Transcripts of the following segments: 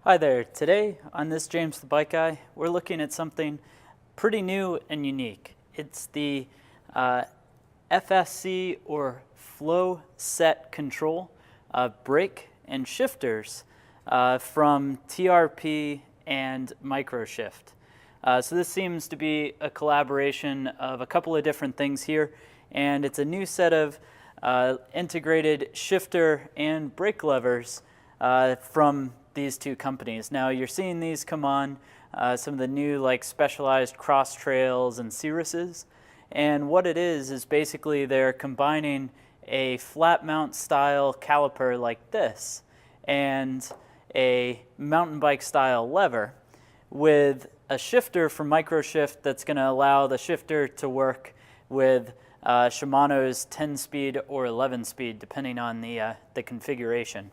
Hi there. Today on this James the Bike Guy, we're looking at something pretty new and unique. It's the FSC or Flow Set Control brake and shifters from TRP and Microshift. So this seems to be a collaboration of a couple of different things here, and it's a new set of integrated shifter and brake levers from these two companies. Now you're seeing these come on some of the new like specialized Cross Trails and Cirruses, and what it is basically they're combining a flat mount style caliper like this and a mountain bike style lever with a shifter from Microshift that's going to allow the shifter to work with Shimano's 10-speed or 11-speed depending on the configuration.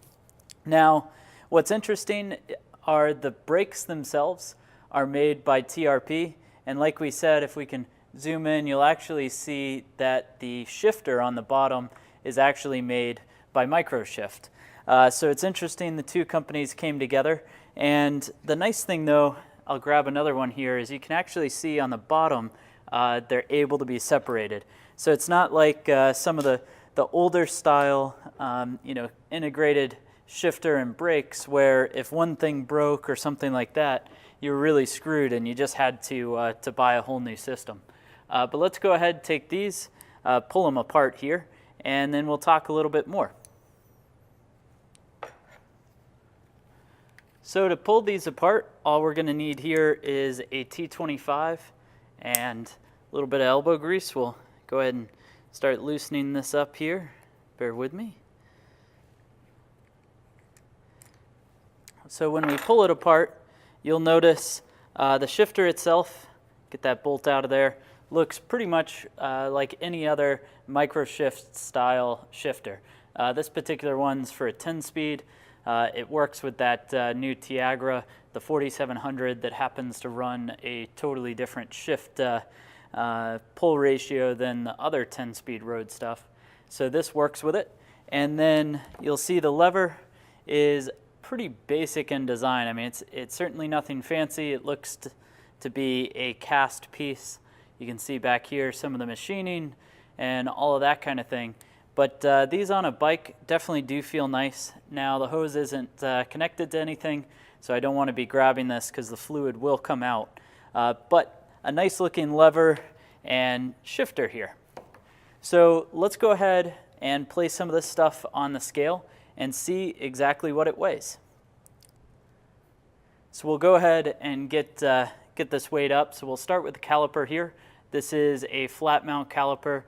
Now what's interesting are the brakes themselves are made by TRP, and like we said, if we can zoom in, you'll actually see that the shifter on the bottom is actually made by Microshift. So it's interesting the two companies came together, and the nice thing though, I'll grab another one here, is you can actually see on the bottom they're able to be separated. So it's not like some of the older style integrated shifter and brakes where if one thing broke or something like that, you were really screwed and you just had to buy a whole new system. But let's go ahead, take these, pull them apart here, and then we'll talk a little bit more. So to pull these apart, all we're going to need here is a T25 and a little bit of elbow grease. We'll go ahead and start loosening this up here. Bear with me. So when we pull it apart, you'll notice the shifter itself, get that bolt out of there, looks pretty much like any other Microshift style shifter. This particular one's for a 10-speed. It works with that new Tiagra, the 4700, that happens to run a totally different shift pull ratio than the other 10-speed road stuff. So this works with it. And then you'll see the lever is pretty basic in design. I mean, it's certainly nothing fancy. It looks to be a cast piece. You can see back here some of the machining and all of that kind of thing. But these on a bike definitely do feel nice. Now the hose isn't connected to anything, so I don't want to be grabbing this because the fluid will come out. But a nice looking lever and shifter here. So let's go ahead and place some of this stuff on the scale and see exactly what it weighs. So we'll go ahead and get this weighed up. So we'll start with the caliper here. This is a flat mount caliper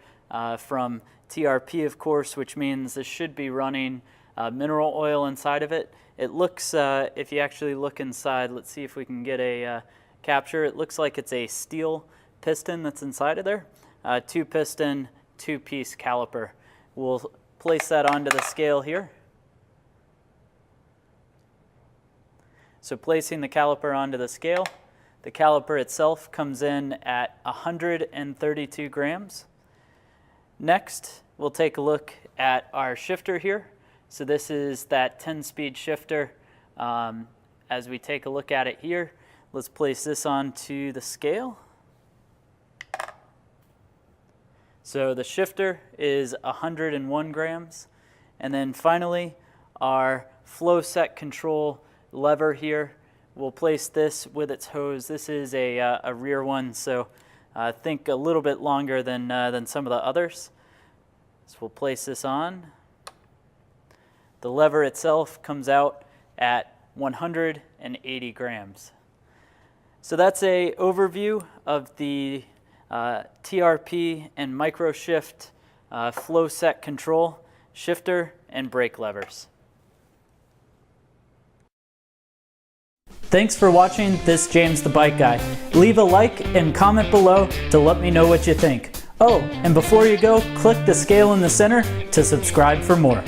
from TRP, of course, which means this should be running mineral oil inside of it. It looks, if you actually look inside, let's see if we can get a capture. It looks like it's a steel piston that's inside of there. Two piston, two-piece caliper. We'll place that onto the scale here. So placing the caliper onto the scale, the caliper itself comes in at 132 grams. Next, we'll take a look at our shifter here. So this is that 10-speed shifter. As we take a look at it here, let's place this onto the scale. So the shifter is 101 grams. And then finally, our Flow Set Control lever here, we'll place this with its hose. This is a rear one, so I think a little bit longer than some of the others. So we'll place this on. The lever itself comes out at 180 grams. So that's an overview of the TRP and Microshift Flow Set Control shifter and brake levers. Thanks for watching this James the Bike Guy. Leave a like and comment below to let me know what you think. Oh, and before you go, click the scale in the center to subscribe for more.